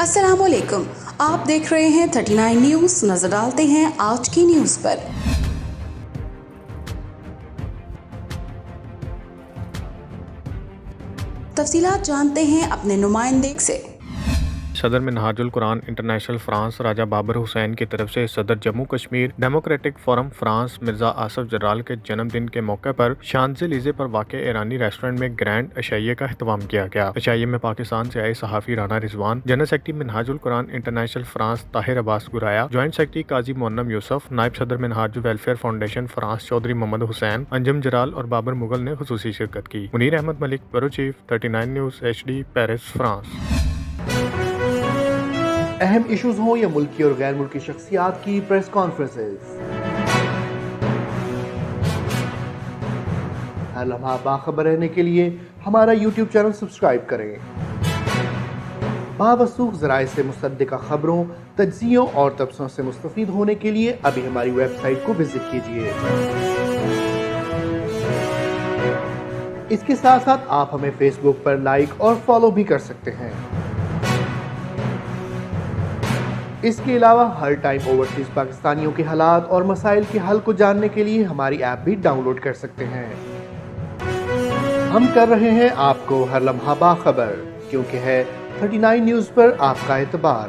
السلام علیکم، آپ دیکھ رہے ہیں 39 نیوز۔ نظر ڈالتے ہیں آج کی نیوز پر۔ تفصیلات جانتے ہیں اپنے نمائندے سے۔ صدر منہاج القرآن انٹرنیشنل فرانس راجہ بابر حسین کی طرف سے صدر Jammu Kashmir democratic forum France Mirza Asif Jarral کے جنم دن کے موقع پر شانزے لیزے پر واقع ایرانی ریسٹورنٹ میں گرینڈ عشائیے کا اہتمام کیا گیا۔ عشائیے میں پاکستان سے آئے صحافی Rana Rizwan, general secretary Minhaj ul-Quran international France Tahir Abbas Garaya, joint secretary Qazi Momin Yousaf, نائب صدر Minhaj welfare foundation France Chaudhry Muhammad Hussain, Anjum Jarral اور بابر مغل نے خصوصی شرکت کی۔ Munir Ahmed Malik, bureau chief, 39 news HD، Paris, France. اہم ایشوز ہوں یا ملکی اور غیر ملکی شخصیات کی پریس کانفرنسز، ہر لمحہ باخبر رہنے کے لیے ہمارا یوٹیوب چینل سبسکرائب کریں۔ باوثوق ذرائع سے مصدقہ خبروں، تجزیوں اور تبصروں سے مستفید ہونے کے لیے ابھی ہماری ویب سائٹ کو وزٹ کیجیے۔ اس کے ساتھ ساتھ آپ ہمیں فیس بک پر لائک اور فالو بھی کر سکتے ہیں۔ اس کے علاوہ ہر ٹائم اوورسیز پاکستانیوں کے حالات اور مسائل کے حل کو جاننے کے لیے ہماری ایپ بھی ڈاؤن لوڈ کر سکتے ہیں۔ ہم کر رہے ہیں آپ کو ہر لمحہ باخبر، کیونکہ ہے 39 نیوز پر آپ کا اعتبار۔